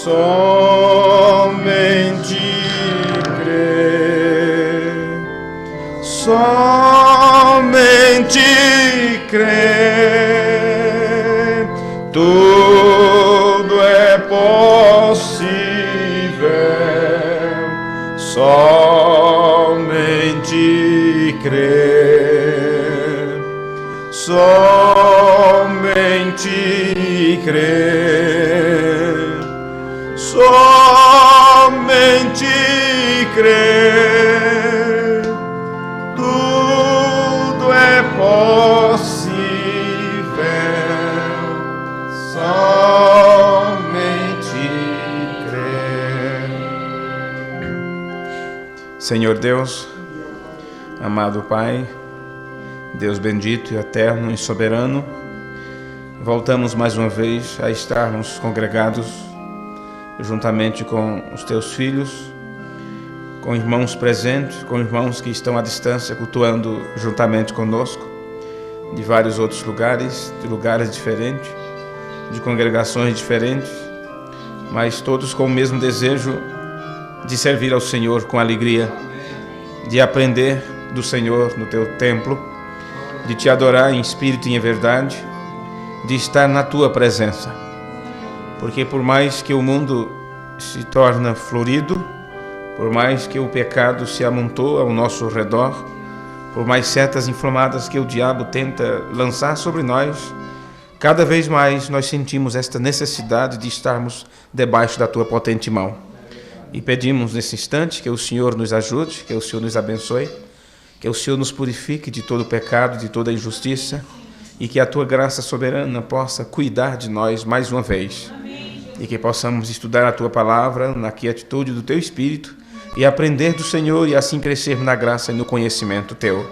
somente crer, somente crer, tudo é possível, somente crer, somente crer, somente crer, tudo é possível, somente crer. Senhor Deus, amado Pai, Deus bendito e eterno e soberano, voltamos mais uma vez a estarmos congregados juntamente com os teus filhos, com irmãos presentes, com irmãos que estão à distância cultuando juntamente conosco, de vários outros lugares, de lugares diferentes, de congregações diferentes, mas todos com o mesmo desejo de servir ao Senhor com alegria, de aprender do Senhor no teu templo, de te adorar em espírito e em verdade, de estar na tua presença. Porque por mais que o mundo se torna florido, por mais que o pecado se amontoa ao nosso redor, por mais setas inflamadas que o diabo tenta lançar sobre nós, cada vez mais nós sentimos esta necessidade de estarmos debaixo da tua potente mão. E pedimos nesse instante que o Senhor nos ajude, que o Senhor nos abençoe, que o Senhor nos purifique de todo o pecado, de toda a injustiça, e que a tua graça soberana possa cuidar de nós mais uma vez. E que possamos estudar a tua palavra na quietude do teu Espírito e aprender do Senhor e assim crescer na graça e no conhecimento teu.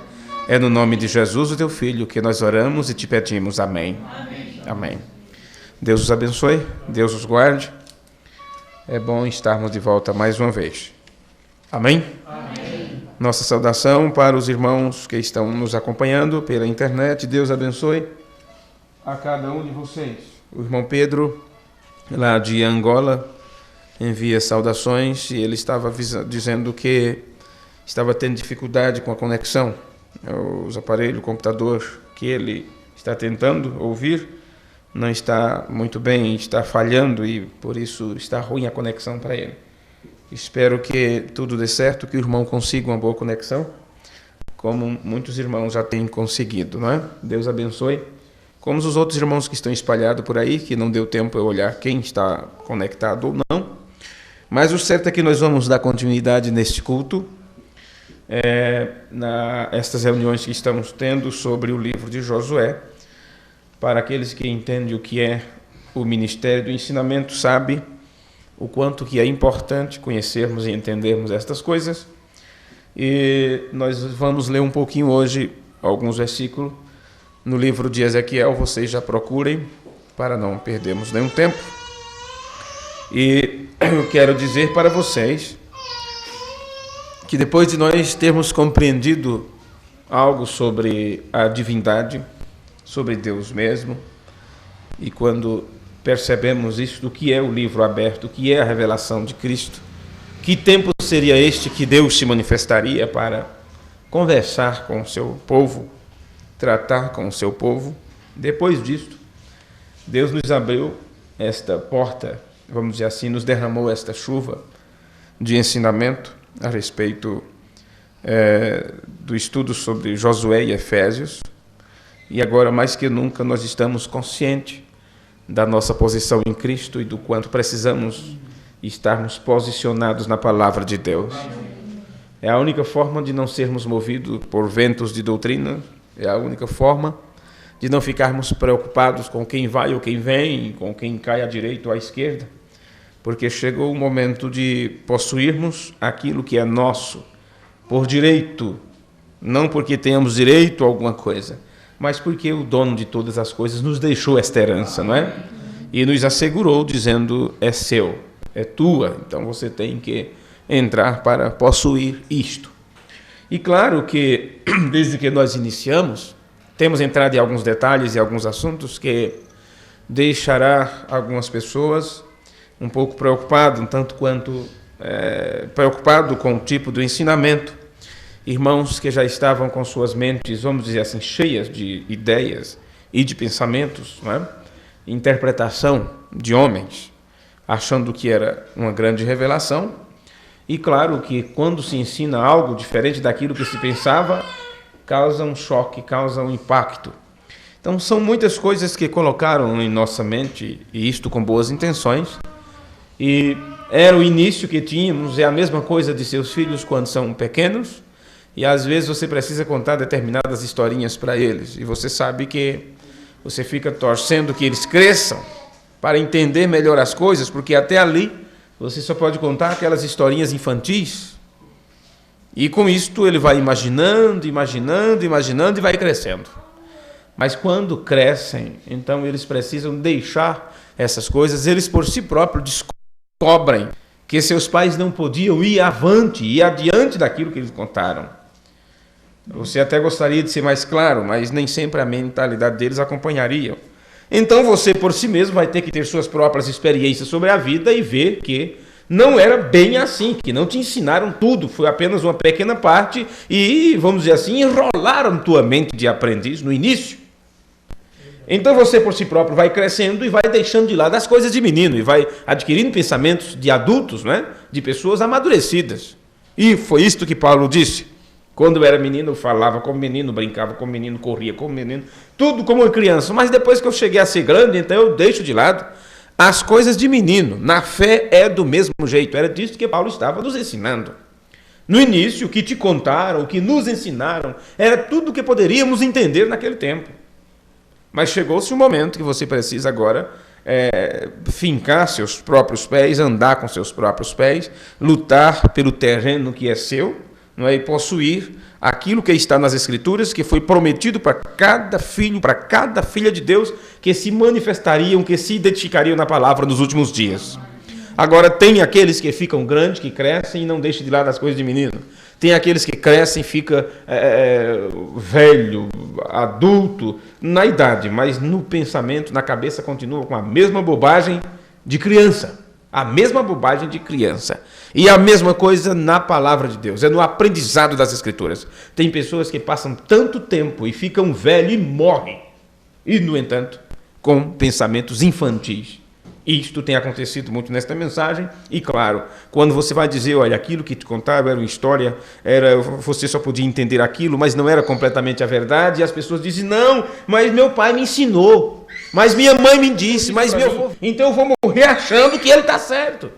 É no nome de Jesus, o teu Filho, que nós oramos e te pedimos. Amém. Amém. Amém. Deus os abençoe, Deus os guarde. É bom estarmos de volta mais uma vez. Amém? Amém. Nossa saudação para os irmãos que estão nos acompanhando pela internet. Deus abençoe a cada um de vocês. O irmão Pedro, lá de Angola, envia saudações e ele estava dizendo que estava tendo dificuldade com a conexão. Os aparelhos, o computador que ele está tentando ouvir não está muito bem, está falhando e por isso está ruim a conexão para ele. Espero que tudo dê certo, que o irmão consiga uma boa conexão, como muitos irmãos já têm conseguido, não é? Deus abençoe. Como os outros irmãos que estão espalhados por aí, que não deu tempo eu olhar quem está conectado ou não. Mas o certo é que nós vamos dar continuidade neste culto, estas reuniões que estamos tendo sobre o livro de Josué. Para aqueles que entendem o que é o ministério do ensinamento, sabe o quanto que é importante conhecermos e entendermos estas coisas. E nós vamos ler um pouquinho hoje, alguns versículos, no livro de Ezequiel. Vocês já procurem, para não perdermos nenhum tempo. E eu quero dizer para vocês que depois de nós termos compreendido algo sobre a divindade, sobre Deus mesmo, e quando percebemos isso, do que é o livro aberto, o que é a revelação de Cristo, que tempo seria este que Deus se manifestaria para conversar com o seu povo, tratar com o seu povo. Depois disto, Deus nos abriu esta porta, vamos dizer assim, nos derramou esta chuva de ensinamento a respeito do estudo sobre Josué e Efésios. E agora, mais que nunca, nós estamos conscientes da nossa posição em Cristo e do quanto precisamos estarmos posicionados na palavra de Deus. É a única forma de não sermos movidos por ventos de doutrina, é a única forma de não ficarmos preocupados com quem vai ou quem vem, com quem cai à direita ou à esquerda, porque chegou o momento de possuirmos aquilo que é nosso, por direito, não porque tenhamos direito a alguma coisa, mas porque o dono de todas as coisas nos deixou esta herança, não é? E nos assegurou, dizendo, é seu, é tua, então você tem que entrar para possuir isto. E claro que, desde que nós iniciamos, temos entrado em alguns detalhes e alguns assuntos que deixará algumas pessoas um pouco preocupado, um tanto quanto preocupado com o tipo do ensinamento. Irmãos que já estavam com suas mentes, vamos dizer assim, cheias de ideias e de pensamentos, não é? Interpretação de homens, achando que era uma grande revelação. E claro que quando se ensina algo diferente daquilo que se pensava, causa um choque, causa um impacto. Então são muitas coisas que colocaram em nossa mente, e isto com boas intenções, e era o início que tínhamos, é a mesma coisa de seus filhos quando são pequenos, e às vezes você precisa contar determinadas historinhas para eles, e você sabe que você fica torcendo que eles cresçam para entender melhor as coisas, porque até ali você só pode contar aquelas historinhas infantis. E com isto ele vai imaginando e vai crescendo. Mas quando crescem, então eles precisam deixar essas coisas, eles por si próprios descobrem que seus pais não podiam ir adiante daquilo que eles contaram. Você até gostaria de ser mais claro, mas nem sempre a mentalidade deles acompanharia. Então você por si mesmo vai ter que ter suas próprias experiências sobre a vida e ver que não era bem assim, que não te ensinaram tudo, foi apenas uma pequena parte e, vamos dizer assim, enrolaram tua mente de aprendiz no início. Então você por si próprio vai crescendo e vai deixando de lado as coisas de menino e vai adquirindo pensamentos de adultos, né? De pessoas amadurecidas. E foi isto que Paulo disse. Quando eu era menino, eu falava como menino, brincava como menino, corria como menino, tudo como uma criança. Mas depois que eu cheguei a ser grande, então eu deixo de lado as coisas de menino. Na fé é do mesmo jeito. Era disso que Paulo estava nos ensinando. No início, o que te contaram, o que nos ensinaram, era tudo o que poderíamos entender naquele tempo. Mas chegou-se um momento que você precisa agora fincar seus próprios pés, andar com seus próprios pés, lutar pelo terreno que é seu, não é? E possuir aquilo que está nas Escrituras, que foi prometido para cada filho, para cada filha de Deus, que se manifestariam, que se identificariam na palavra nos últimos dias. Agora, tem aqueles que ficam grandes, que crescem e não deixam de lado as coisas de menino. Tem aqueles que crescem e ficam velho, adulto, na idade, mas no pensamento, na cabeça, continua com a mesma bobagem de criança. A mesma bobagem de criança. E a mesma coisa na palavra de Deus, é no aprendizado das Escrituras. Tem pessoas que passam tanto tempo e ficam velhos e morrem. E, no entanto, com pensamentos infantis. Isto tem acontecido muito nesta mensagem. E, claro, quando você vai dizer, olha, aquilo que te contava era uma história, você só podia entender aquilo, mas não era completamente a verdade, e as pessoas dizem, não, mas meu pai me ensinou. Mas minha mãe me disse, mas meu avô... Então eu vou morrer achando que ele está certo.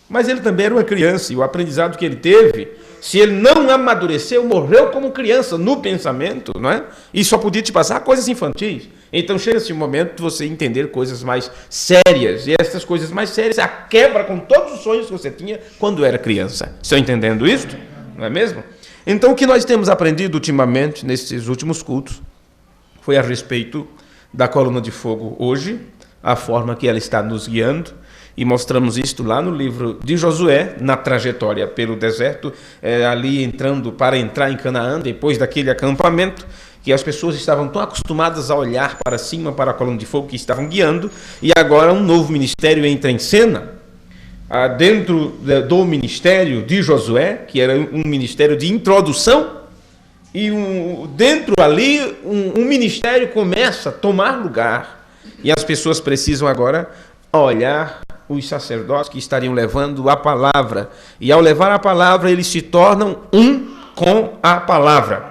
Mas ele também era uma criança, e o aprendizado que ele teve, se ele não amadureceu, morreu como criança no pensamento, não é? E só podia te passar coisas infantis. Então chega-se um momento de você entender coisas mais sérias, e essas coisas mais sérias, a quebra com todos os sonhos que você tinha quando era criança. Estão entendendo isto? Não é mesmo? Então o que nós temos aprendido ultimamente, nesses últimos cultos, foi a respeito da coluna de fogo hoje, a forma que ela está nos guiando, e mostramos isto lá no livro de Josué, na trajetória pelo deserto, ali para entrar em Canaã, depois daquele acampamento, que as pessoas estavam tão acostumadas a olhar para cima, para a coluna de fogo que estavam guiando, e agora um novo ministério entra em cena, dentro do ministério de Josué, que era um ministério de introdução, e dentro ali, um ministério começa a tomar lugar. E as pessoas precisam agora olhar os sacerdotes que estariam levando a palavra. E ao levar a palavra, eles se tornam um com a palavra.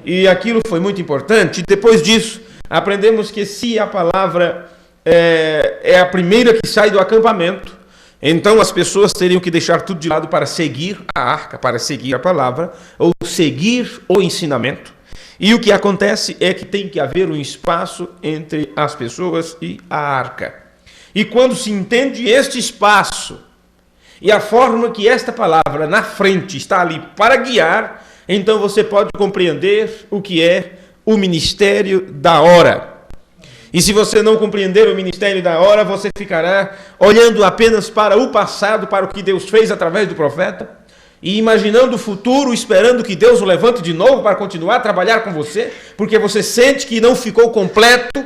E aquilo foi muito importante. Depois disso, aprendemos que se a palavra é a primeira que sai do acampamento, então as pessoas teriam que deixar tudo de lado para seguir a arca, para seguir a palavra, ou seguir o ensinamento. E o que acontece é que tem que haver um espaço entre as pessoas e a arca. E quando se entende este espaço e a forma que esta palavra na frente está ali para guiar, então você pode compreender o que é o ministério da hora. E se você não compreender o ministério da hora, você ficará olhando apenas para o passado, para o que Deus fez através do profeta, e imaginando o futuro, esperando que Deus o levante de novo para continuar a trabalhar com você, porque você sente que não ficou completo,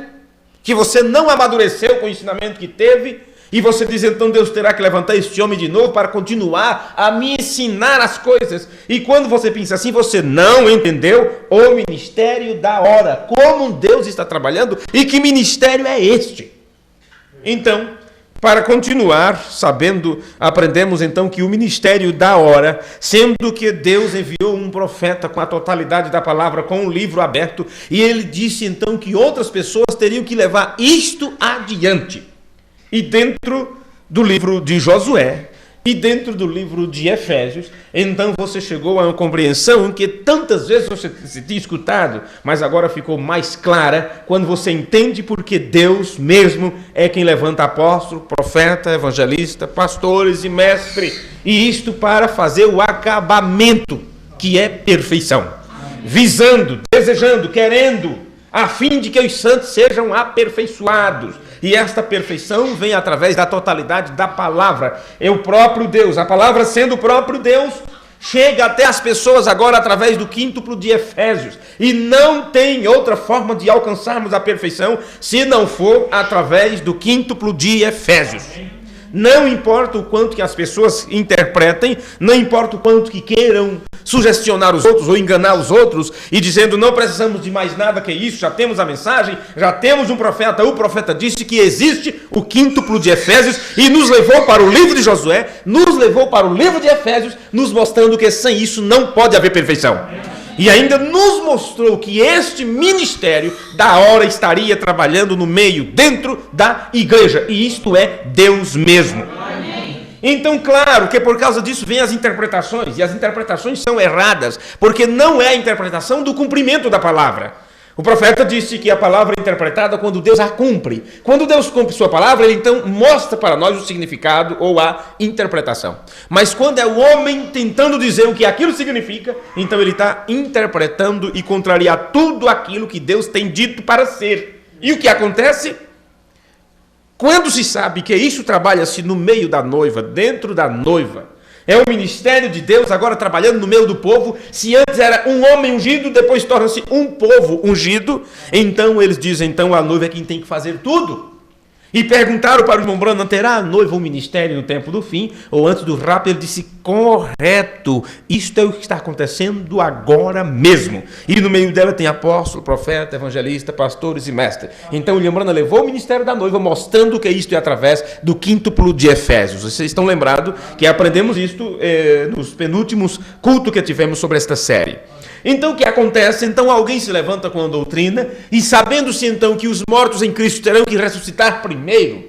que você não amadureceu com o ensinamento que teve, E você diz, então Deus terá que levantar este homem de novo para continuar a me ensinar as coisas. E quando você pensa assim, você não entendeu o ministério da hora. Como Deus está trabalhando e que ministério é este? Então, para continuar sabendo, aprendemos então que o ministério da hora, sendo que Deus enviou um profeta com a totalidade da palavra, com o livro aberto, e ele disse então que outras pessoas teriam que levar isto adiante. E dentro do livro de Josué e dentro do livro de Efésios, então você chegou a uma compreensão que tantas vezes você tinha escutado, mas agora ficou mais clara quando você entende porque Deus mesmo é quem levanta apóstolo, profeta, evangelista, pastores e mestre, e isto para fazer o acabamento, que é perfeição, visando, desejando, querendo, a fim de que os santos sejam aperfeiçoados. E esta perfeição vem através da totalidade da palavra. É o próprio Deus. A palavra sendo o próprio Deus, chega até as pessoas agora através do quíntuplo de Efésios. E não tem outra forma de alcançarmos a perfeição se não for através do quíntuplo de Efésios. Não importa o quanto que as pessoas interpretem, não importa o quanto que queiram sugestionar os outros ou enganar os outros e dizendo não precisamos de mais nada que isso, já temos a mensagem, já temos um profeta, o profeta disse que existe o quíntuplo de Efésios e nos levou para o livro de Josué, nos levou para o livro de Efésios, nos mostrando que sem isso não pode haver perfeição. E ainda nos mostrou que este ministério da hora estaria trabalhando no meio, dentro da igreja. E isto é Deus mesmo. Então, claro que por causa disso vem as interpretações. E as interpretações são erradas, porque não é a interpretação do cumprimento da palavra. O profeta disse que a palavra é interpretada quando Deus a cumpre. Quando Deus cumpre sua palavra, ele então mostra para nós o significado ou a interpretação. Mas quando é o homem tentando dizer o que aquilo significa, então ele está interpretando e contraria tudo aquilo que Deus tem dito para ser. E o que acontece? Quando se sabe que isso trabalha-se no meio da noiva, dentro da noiva, é o ministério de Deus agora trabalhando no meio do povo. Se antes era um homem ungido, depois torna-se um povo ungido. Então eles dizem, então a noiva é quem tem que fazer tudo. E perguntaram para o irmão Branham, terá a noiva um ministério no tempo do fim? Ou antes do rapto? Ele disse, correto, isto é o que está acontecendo agora mesmo. E no meio dela tem apóstolo, profeta, evangelista, pastores e mestres. Então o irmão Branham levou o ministério da noiva, mostrando que isto é através do quíntuplo de Efésios. Vocês estão lembrados que aprendemos isto nos penúltimos cultos que tivemos sobre esta série. Então o que acontece? Então alguém se levanta com a doutrina e sabendo-se então que os mortos em Cristo terão que ressuscitar primeiro,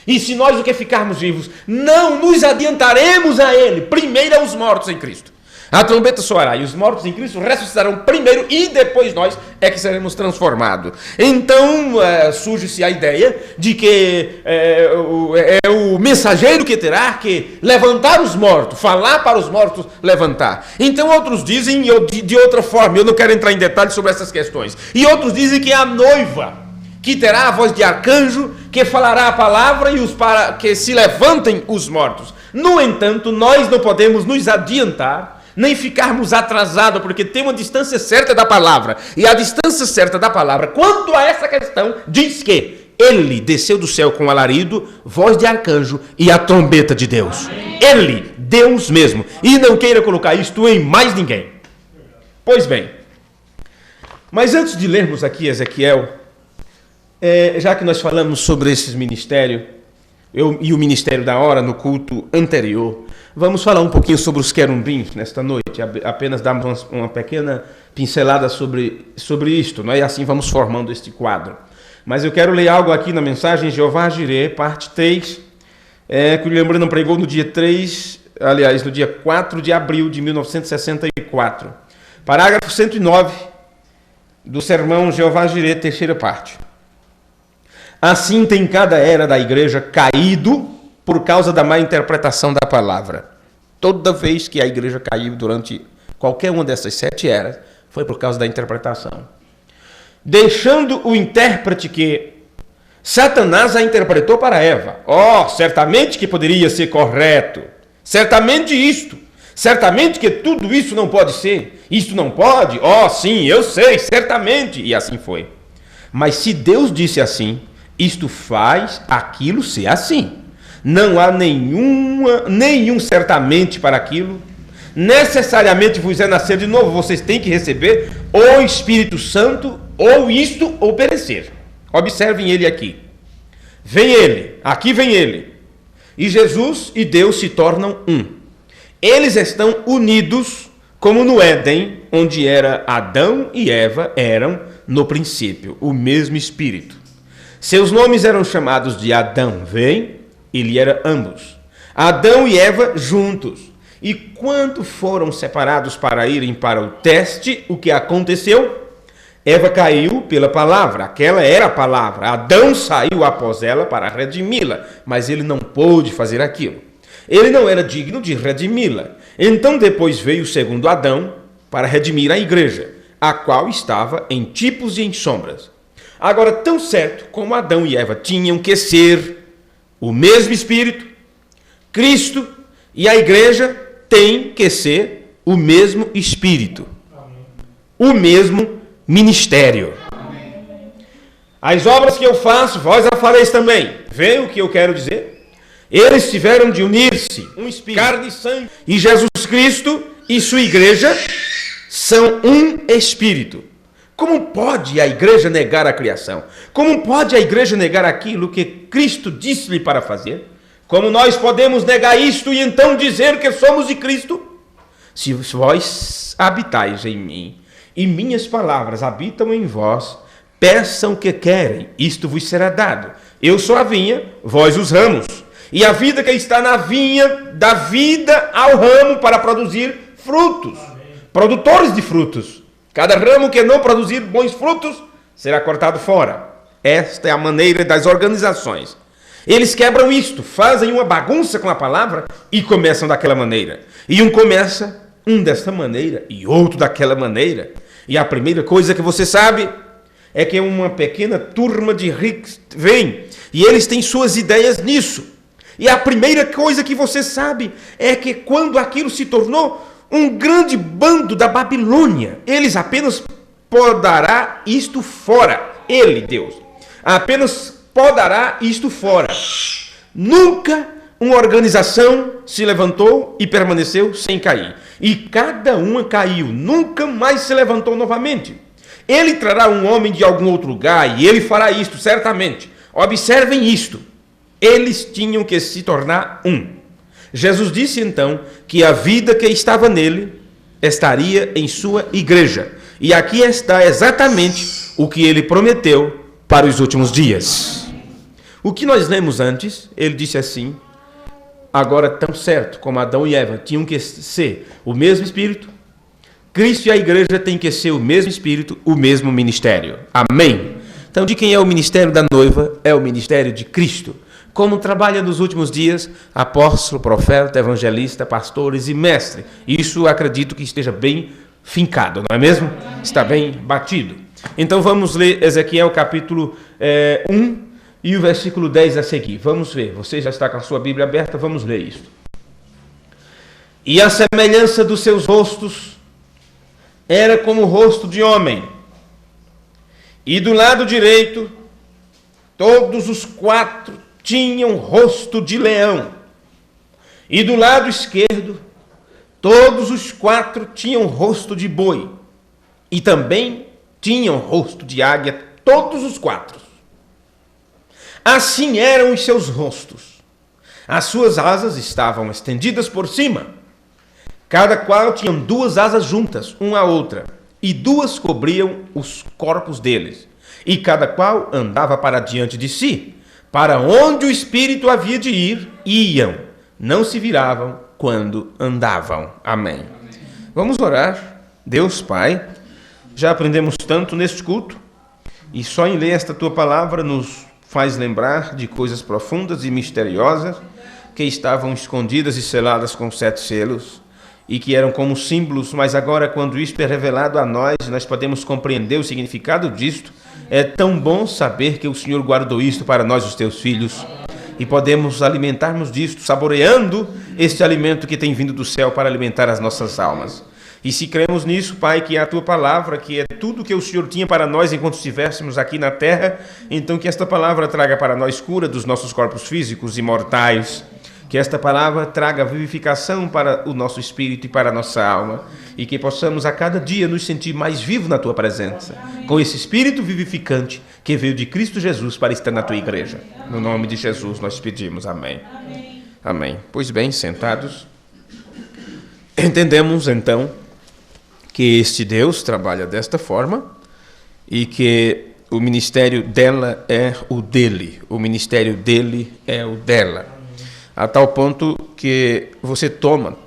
e se nós o que ficarmos vivos não nos adiantaremos a ele, primeiro aos mortos em Cristo. A trombeta soará e os mortos em Cristo ressuscitarão primeiro e depois nós é que seremos transformados. Então surge-se a ideia de que é o mensageiro que terá que levantar os mortos, falar para os mortos levantar. Então outros dizem de outra forma, eu não quero entrar em detalhes sobre essas questões. E outros dizem que é a noiva que terá a voz de arcanjo, que falará a palavra e para que se levantem os mortos. No entanto, nós não podemos nos adiantar nem ficarmos atrasados, porque tem uma distância certa da palavra. E a distância certa da palavra, quanto a essa questão, diz que ele desceu do céu com alarido, voz de arcanjo e a trombeta de Deus. Amém. Ele, Deus mesmo. E não queira colocar isto em mais ninguém. Pois bem, mas antes de lermos aqui Ezequiel, já que nós falamos sobre esses ministérios, e o ministério da hora no culto anterior, vamos falar um pouquinho sobre os querubins nesta noite, apenas dar uma pequena pincelada sobre isto, não é? E assim vamos formando este quadro. Mas eu quero ler algo aqui na mensagem Jeová Jireh, parte 3, que o William Branham pregou no dia 4 de abril de 1964. Parágrafo 109 do sermão Jeová Jireh, terceira parte. Assim tem cada era da igreja caído por causa da má interpretação da palavra. Toda vez que a igreja caiu durante qualquer uma dessas 7 eras, foi por causa da interpretação. Deixando o intérprete que Satanás a interpretou para Eva. Certamente que poderia ser correto. Certamente isto. Certamente que tudo isso não pode ser. Isto não pode? Sim, eu sei, certamente. E assim foi. Mas se Deus disse assim, isto faz aquilo ser assim. Não há nenhum certamente para aquilo. Necessariamente vos é nascer de novo. Vocês têm que receber o Espírito Santo, ou isto, ou perecer. Observem ele aqui. Vem ele, aqui vem ele. E Jesus e Deus se tornam um. Eles estão unidos, como no Éden, onde era Adão e Eva, eram no princípio o mesmo Espírito. Seus nomes eram chamados de Adão, vem, ele era ambos. Adão e Eva juntos. E quando foram separados para irem para o teste, o que aconteceu? Eva caiu pela palavra, aquela era a palavra. Adão saiu após ela para redimi-la, mas ele não pôde fazer aquilo. Ele não era digno de redimi-la. Então depois veio o segundo Adão para redimir a igreja, a qual estava em tipos e em sombras. Agora, tão certo como Adão e Eva tinham que ser o mesmo Espírito, Cristo e a igreja têm que ser o mesmo Espírito, o mesmo ministério. As obras que eu faço, vós a fareis também. Vê o que eu quero dizer? Eles tiveram de unir-se, um espírito, carne e sangue. E Jesus Cristo e sua igreja são um espírito. Como pode a igreja negar a criação? Como pode a igreja negar aquilo que Cristo disse-lhe para fazer? Como nós podemos negar isto e então dizer que somos de Cristo? Se vós habitais em mim e minhas palavras habitam em vós, peçam o que querem, isto vos será dado. Eu sou a vinha, vós os ramos. E a vida que está na vinha dá vida ao ramo para produzir frutos. Produtores de frutos. Cada ramo que não produzir bons frutos será cortado fora. Esta é a maneira das organizações. Eles quebram isto, fazem uma bagunça com a palavra e começam daquela maneira. E um começa desta maneira e outro daquela maneira. E a primeira coisa que você sabe é que uma pequena turma de ricos vem e eles têm suas ideias nisso. E a primeira coisa que você sabe é que quando aquilo se tornou um grande bando da Babilônia, eles apenas podará isto fora. Ele, Deus, apenas podará isto fora. Nunca uma organização se levantou e permaneceu sem cair. E cada uma caiu, nunca mais se levantou novamente. Ele trará um homem de algum outro lugar e ele fará isto, certamente. Observem isto. Eles tinham que se tornar um. Jesus disse então que a vida que estava nele estaria em sua igreja. E aqui está exatamente o que ele prometeu para os últimos dias. O que nós lemos antes, ele disse assim: agora tão certo como Adão e Eva tinham que ser o mesmo Espírito, Cristo e a igreja têm que ser o mesmo Espírito, o mesmo ministério. Amém? Então, de quem é o ministério da noiva? É o ministério de Cristo. Como trabalha nos últimos dias, apóstolo, profeta, evangelista, pastores e mestre. Isso acredito que esteja bem fincado, não é mesmo? Está bem batido. Então vamos ler Ezequiel capítulo 1 e o versículo 10 a seguir. Vamos ver, você já está com a sua Bíblia aberta, vamos ler isso. E a semelhança dos seus rostos era como o rosto de homem. E do lado direito, todos os quatro tinham rosto de leão, e do lado esquerdo, todos os quatro tinham rosto de boi, e também tinham rosto de águia, todos os quatro. Assim eram os seus rostos. As suas asas estavam estendidas por cima, cada qual tinha duas asas juntas, uma à outra, e duas cobriam os corpos deles, e cada qual andava para diante de si. Para onde o Espírito havia de ir, iam, não se viravam quando andavam. Amém. Vamos orar. Deus Pai, já aprendemos tanto neste culto, e só em ler esta Tua palavra nos faz lembrar de coisas profundas e misteriosas que estavam escondidas e seladas com 7 selos, e que eram como símbolos, mas agora quando isto é revelado a nós, nós podemos compreender o significado disto. É tão bom saber que o Senhor guardou isto para nós, os teus filhos, e podemos alimentarmos disto, saboreando este alimento que tem vindo do céu para alimentar as nossas almas. E se cremos nisso, Pai, que é a Tua palavra, que é tudo que o Senhor tinha para nós enquanto estivéssemos aqui na terra, então que esta palavra traga para nós cura dos nossos corpos físicos e mortais, que esta palavra traga vivificação para o nosso espírito e para a nossa alma, e que possamos a cada dia nos sentir mais vivos na Tua presença, com esse espírito vivificante que veio de Cristo Jesus para estar na Tua igreja. No nome de Jesus nós pedimos. Amém. Amém. Pois bem, sentados, entendemos então que este Deus trabalha desta forma e que o ministério dela é o dele, o ministério dele é o dela. A tal ponto que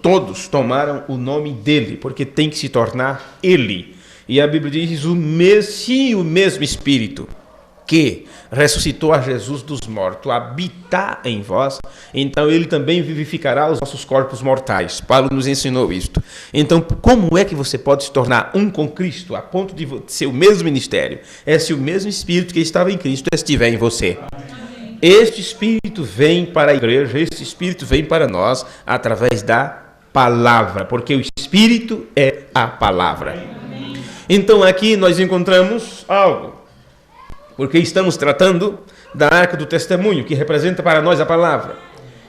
todos tomaram o nome dele, porque tem que se tornar ele. E a Bíblia diz, o mesmo Espírito que ressuscitou a Jesus dos mortos habitar em vós, então ele também vivificará os nossos corpos mortais. Paulo nos ensinou isto. Então, como é que você pode se tornar um com Cristo, a ponto de ser o mesmo ministério? É se o mesmo Espírito que estava em Cristo estiver em você. Este Espírito vem para a igreja, este Espírito vem para nós através da palavra, porque o Espírito é a palavra. Então aqui nós encontramos algo, porque estamos tratando da Arca do Testemunho, que representa para nós a palavra,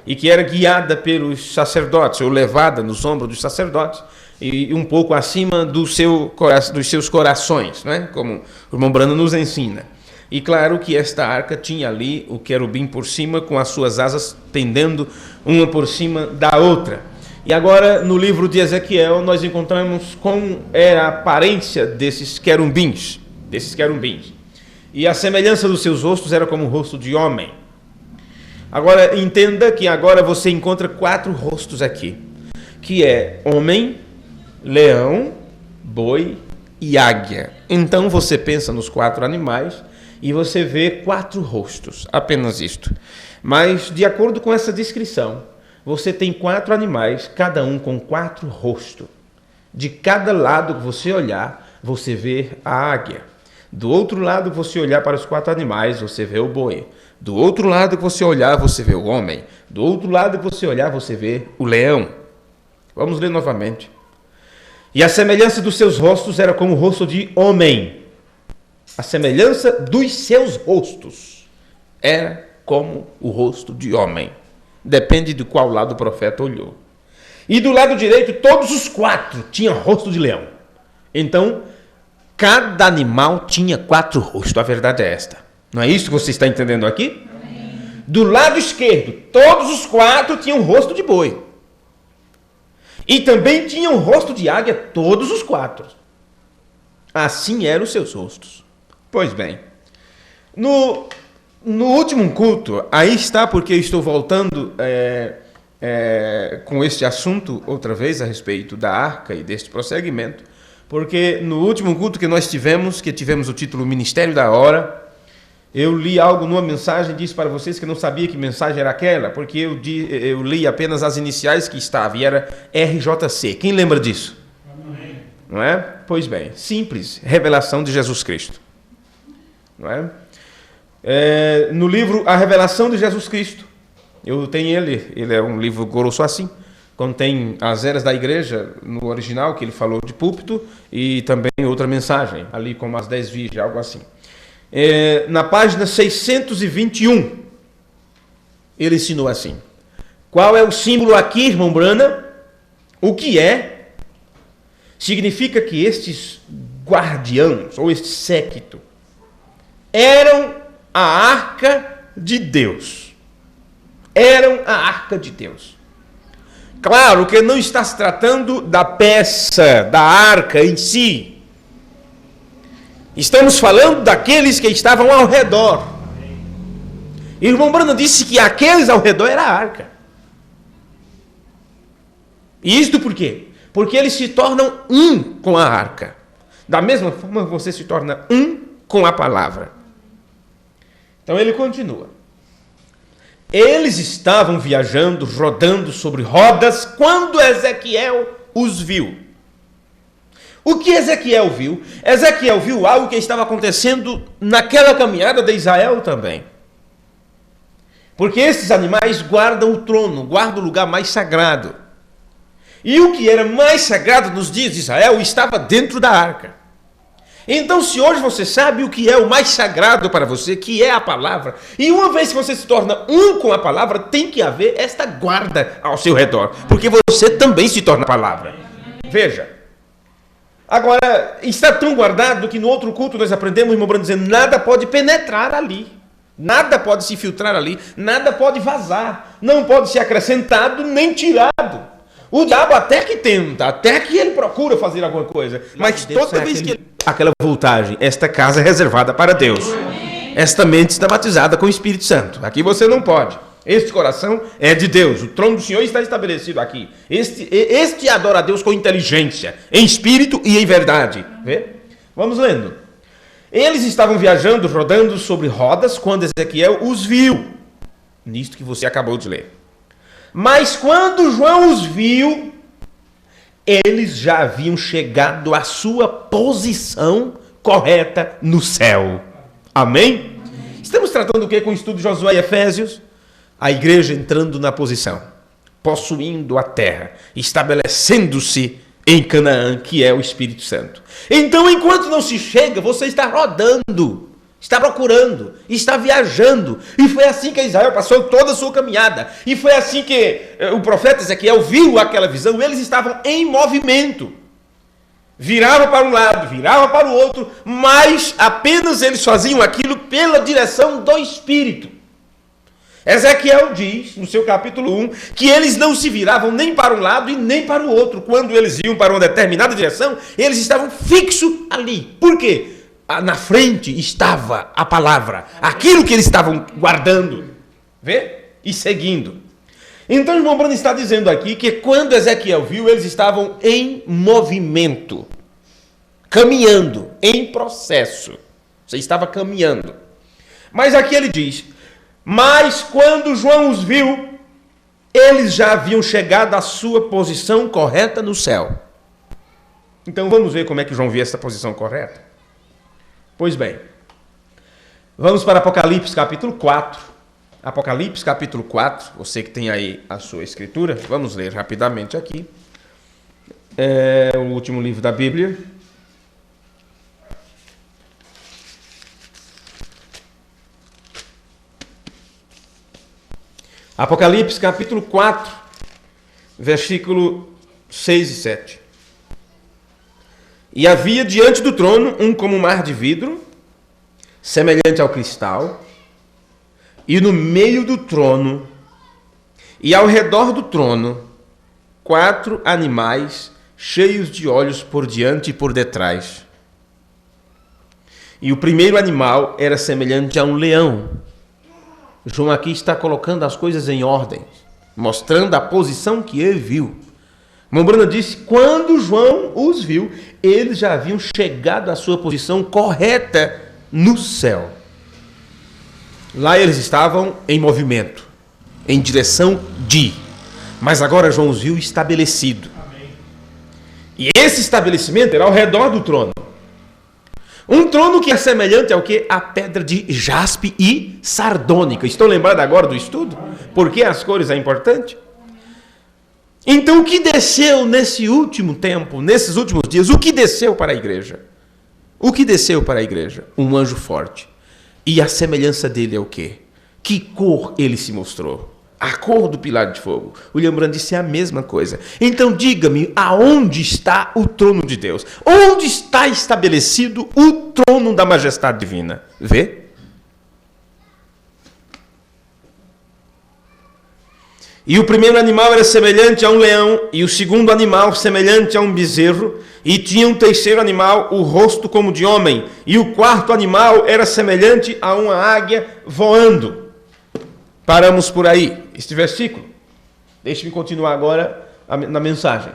e que era guiada pelos sacerdotes, ou levada nos ombros dos sacerdotes, e um pouco acima dos seus corações, né? Como o irmão Brando nos ensina. E claro que esta arca tinha ali o querubim por cima, com as suas asas pendendo uma por cima da outra. E agora, no livro de Ezequiel, nós encontramos como era a aparência desses querubins. E a semelhança dos seus rostos era como o rosto de homem. Agora, entenda que agora você encontra 4 rostos aqui, que é homem, leão, boi e águia. Então, você pensa nos 4 animais e você vê 4 rostos, apenas isto. Mas, de acordo com essa descrição, você tem 4 animais, cada um com 4 rostos. De cada lado que você olhar, você vê a águia. Do outro lado que você olhar para os 4 animais, você vê o boi. Do outro lado que você olhar, você vê o homem. Do outro lado que você olhar, você vê o leão. Vamos ler novamente. E a semelhança dos seus rostos era como o rosto de homem. A semelhança dos seus rostos era como o rosto de homem. Depende de qual lado o profeta olhou. E do lado direito, todos os 4 tinham rosto de leão. Então, cada animal tinha 4 rostos. A verdade é esta. Não é isso que você está entendendo aqui? Amém. Do lado esquerdo, todos os 4 tinham rosto de boi. E também tinham rosto de águia, todos os 4. Assim eram os seus rostos. Pois bem, no último culto, aí está porque eu estou voltando com este assunto outra vez a respeito da arca e deste prosseguimento, porque no último culto que nós tivemos, o título Ministério da Hora, eu li algo numa mensagem, disse para vocês que não sabia que mensagem era aquela, porque eu li apenas as iniciais que estava, e era RJC. Quem lembra disso? Não é? Pois bem, simples, revelação de Jesus Cristo. Não é? No livro A Revelação de Jesus Cristo, eu tenho ele é um livro grosso assim, contém as eras da igreja no original, que ele falou de púlpito, e também outra mensagem, ali como as 10 virgens, algo assim. Na página 621, ele ensinou assim: qual é o símbolo aqui, irmão Brana? O que é? Significa que estes guardiãos, ou este séquito, eram a arca de Deus. Eram a arca de Deus. Claro que não está se tratando da peça, da arca em si. Estamos falando daqueles que estavam ao redor. Irmão Bruno disse que aqueles ao redor era a arca. E isto por quê? Porque eles se tornam um com a arca. Da mesma forma que você se torna um com a palavra. Então ele continua. Eles estavam viajando, rodando sobre rodas, quando Ezequiel os viu. O que Ezequiel viu? Ezequiel viu algo que estava acontecendo naquela caminhada de Israel também. Porque esses animais guardam o trono, guardam o lugar mais sagrado. E o que era mais sagrado nos dias de Israel estava dentro da arca. Então, se hoje você sabe o que é o mais sagrado para você, que é a palavra, e uma vez que você se torna um com a palavra, tem que haver esta guarda ao seu redor, porque você também se torna a palavra. Veja. Agora, está tão guardado que no outro culto nós aprendemos, irmão Bruno, dizendo, nada pode penetrar ali, nada pode se filtrar ali, nada pode vazar, não pode ser acrescentado nem tirado. O diabo até que tenta, até que ele procura fazer alguma coisa, mas toda vez que ele... Aquela voltagem, esta casa é reservada para Deus. Esta mente está batizada com o Espírito Santo. Aqui você não pode. Este coração é de Deus. O trono do Senhor está estabelecido aqui. Este adora a Deus com inteligência, em espírito e em verdade. Vê? Vamos lendo. Eles estavam viajando, rodando sobre rodas, quando Ezequiel os viu. Nisto que você acabou de ler. Mas quando João os viu, eles já haviam chegado à sua posição correta no céu. Amém? Estamos tratando o que com o estudo de Josué e Efésios? A igreja entrando na posição, possuindo a terra, estabelecendo-se em Canaã, que é o Espírito Santo. Então, enquanto não se chega, você está rodando, está procurando, está viajando. E foi assim que Israel passou toda a sua caminhada. E foi assim que o profeta Ezequiel viu aquela visão. Eles estavam em movimento. Virava para um lado, virava para o outro, mas apenas eles faziam aquilo pela direção do Espírito. Ezequiel diz, no seu capítulo 1, que eles não se viravam nem para um lado e nem para o outro. Quando eles iam para uma determinada direção, eles estavam fixos ali. Por quê? Na frente estava a palavra, aquilo que eles estavam guardando, vê? E seguindo. Então o irmão Bruno está dizendo aqui que quando Ezequiel viu, eles estavam em movimento, caminhando, em processo. Você estava caminhando. Mas aqui ele diz, mas quando João os viu, eles já haviam chegado à sua posição correta no céu. Então vamos ver como é que João viu essa posição correta. Pois bem, vamos para Apocalipse capítulo 4. Apocalipse capítulo 4, você que tem aí a sua escritura, vamos ler rapidamente aqui. É o último livro da Bíblia. Apocalipse capítulo 4, versículo 6 e 7. E havia diante do trono um como um mar de vidro, semelhante ao cristal, e no meio do trono, e ao redor do trono, 4 animais cheios de olhos por diante e por detrás. E o primeiro animal era semelhante a um leão. João aqui está colocando as coisas em ordem, mostrando a posição que ele viu. Irmão Bruno disse, quando João os viu, eles já haviam chegado à sua posição correta no céu. Lá eles estavam em movimento, em direção de. Mas agora João os viu estabelecido. E esse estabelecimento era ao redor do trono. Um trono que é semelhante ao que? A pedra de jaspe e sardônica. Estão lembrados agora do estudo? Por que as cores é importante? Então o que desceu nesse último tempo, nesses últimos dias, o que desceu para a igreja? O que desceu para a igreja? Um anjo forte. E a semelhança dele é o quê? Que cor ele se mostrou? A cor do pilar de fogo. William Branham disse a mesma coisa. Então diga-me, aonde está o trono de Deus? Onde está estabelecido o trono da majestade divina? Vê? E o primeiro animal era semelhante a um leão, e o segundo animal semelhante a um bezerro, e tinha um terceiro animal, o rosto como de homem, e o quarto animal era semelhante a uma águia voando. Paramos por aí, este versículo. Deixe-me continuar agora na mensagem.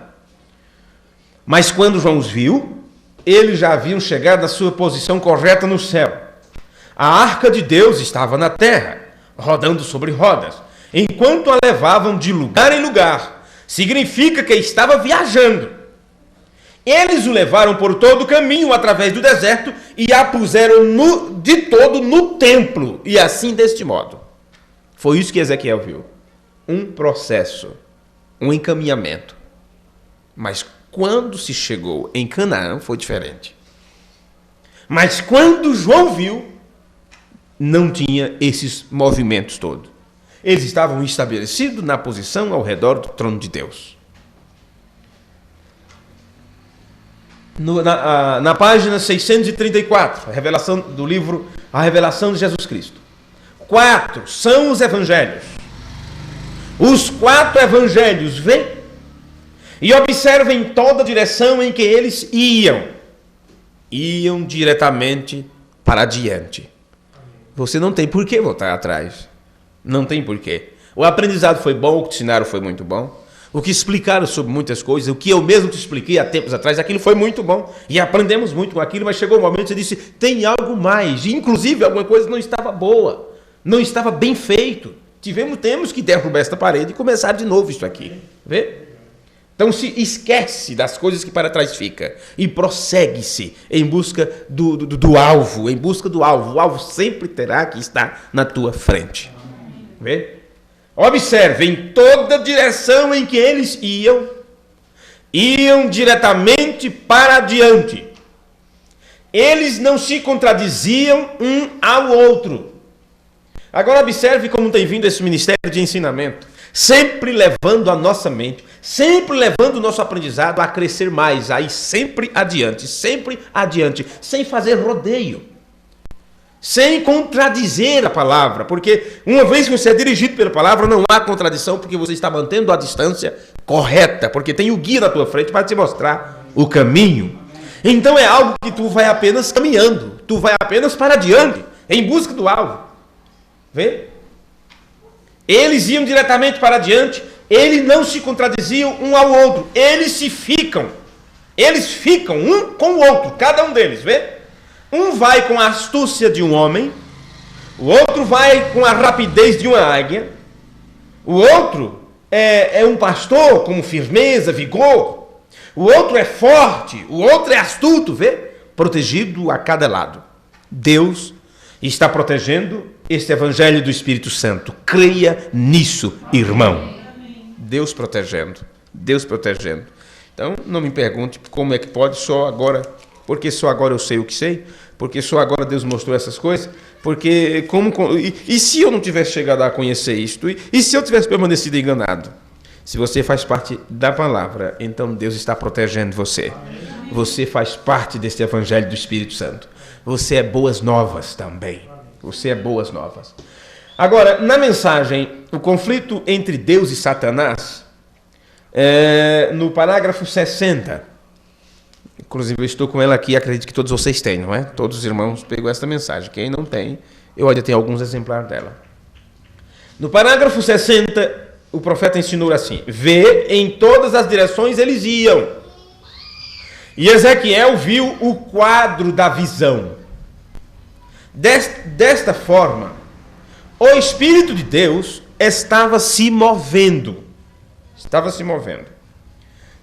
Mas quando João os viu, eles já haviam chegado à sua posição correta no céu. A arca de Deus estava na terra, rodando sobre rodas, enquanto a levavam de lugar em lugar. Significa que estava viajando. Eles o levaram por todo o caminho através do deserto e a puseram de todo no templo, e assim deste modo. Foi isso que Ezequiel viu. Um processo, um encaminhamento. Mas quando se chegou em Canaã, foi diferente. Mas quando João viu, não tinha esses movimentos todos. Eles estavam estabelecidos na posição ao redor do trono de Deus. Na página 634, a revelação do livro A Revelação de Jesus Cristo. 4 são os evangelhos. Os 4 evangelhos vêm e observem toda a direção em que eles iam. Iam diretamente para adiante. Você não tem por que voltar atrás. Não tem por quê. O aprendizado foi bom, o que te ensinaram foi muito bom. O que explicaram sobre muitas coisas, o que eu mesmo te expliquei há tempos atrás, aquilo foi muito bom. E aprendemos muito com aquilo, mas chegou um momento que você disse, tem algo mais. E, inclusive, alguma coisa não estava boa. Não estava bem feito. Temos que derrubar esta parede e começar de novo isso aqui. Vê? Então se esquece das coisas que para trás fica e prossegue-se em busca do alvo, em busca do alvo. O alvo sempre terá que estar na tua frente. Vê? Observe, em toda direção em que eles iam diretamente para adiante. Eles não se contradiziam um ao outro. Agora observe como tem vindo esse ministério de ensinamento, sempre levando a nossa mente, sempre levando o nosso aprendizado a crescer mais, aí sempre adiante, sem fazer rodeio, sem contradizer a palavra, porque uma vez que você é dirigido pela palavra, não há contradição, porque você está mantendo a distância correta, porque tem o guia na tua frente para te mostrar o caminho. Então é algo que tu vai apenas caminhando, tu vai apenas para adiante, em busca do alvo. Vê? Eles iam diretamente para adiante, eles não se contradiziam um ao outro, eles ficam um com o outro, cada um deles, vê? Um vai com a astúcia de um homem, o outro vai com a rapidez de uma águia, o outro é um pastor com firmeza, vigor, o outro é forte, o outro é astuto, vê? Protegido a cada lado. Deus está protegendo este evangelho do Espírito Santo. Creia nisso, irmão. Deus protegendo. Então, não me pergunte como é que pode só agora, porque só agora eu sei o que sei, porque só agora Deus mostrou essas coisas, porque e se eu não tivesse chegado a conhecer isto? E se eu tivesse permanecido enganado? Se você faz parte da palavra, então Deus está protegendo você. Você faz parte deste evangelho do Espírito Santo. Você é boas novas também. Você é boas novas. Agora, na mensagem, o conflito entre Deus e Satanás, no parágrafo 60, inclusive eu estou com ela aqui, acredito que todos vocês têm, não é? Todos os irmãos pegou essa mensagem. Quem não tem, eu ainda tenho alguns exemplares dela. No parágrafo 60, o profeta ensinou assim: vê, em todas as direções eles iam. E Ezequiel viu o quadro da visão. Desta forma, o Espírito de Deus estava se movendo.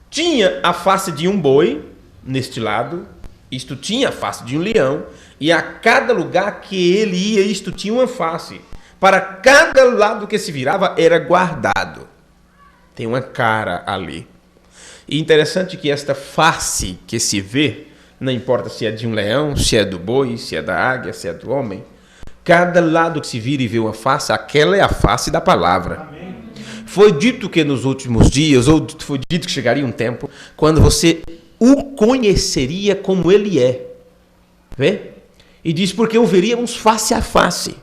Tinha a face de um boi neste lado, isto tinha a face de um leão, e a cada lugar que ele ia, isto tinha uma face. Para cada lado que se virava era guardado. Tem uma cara ali. E interessante que esta face que se vê, não importa se é de um leão, se é do boi, se é da águia, se é do homem, cada lado que se vira e vê uma face, aquela é a face da palavra. Amém. Foi dito que nos últimos dias, ou foi dito que chegaria um tempo, quando você o conheceria como ele é. Vê? E diz, porque o veríamos face a face.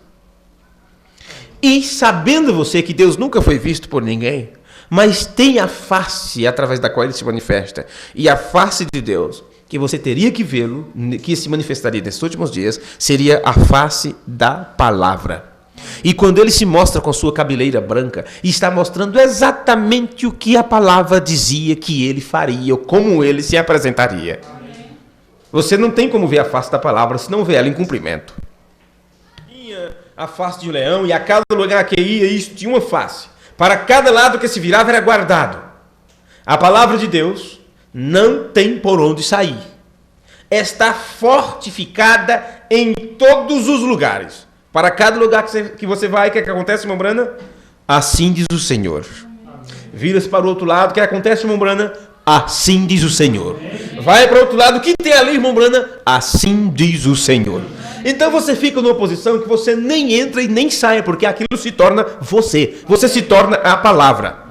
E sabendo você que Deus nunca foi visto por ninguém, mas tem a face através da qual ele se manifesta, e a face de Deus, que você teria que vê-lo, que se manifestaria nesses últimos dias, seria a face da palavra. E quando ele se mostra com sua cabeleira branca, está mostrando exatamente o que a palavra dizia que ele faria, ou como ele se apresentaria. Você não tem como ver a face da palavra se não vê ela em cumprimento. Tinha a face de um leão, e a cada lugar que ia, isso tinha uma face. Para cada lado que se virava era guardado. A palavra de Deus não tem por onde sair. Está fortificada em todos os lugares. Para cada lugar que você vai, o que acontece, irmã Brana? Assim diz o Senhor. Vira-se para o outro lado, o que acontece, irmã Brana? assim diz o Senhor. Vai para o outro lado, o que tem ali, irmão Brana? Assim diz o Senhor. Então você fica numa posição que você nem entra e nem sai, porque aquilo se torna você. Você se torna a palavra.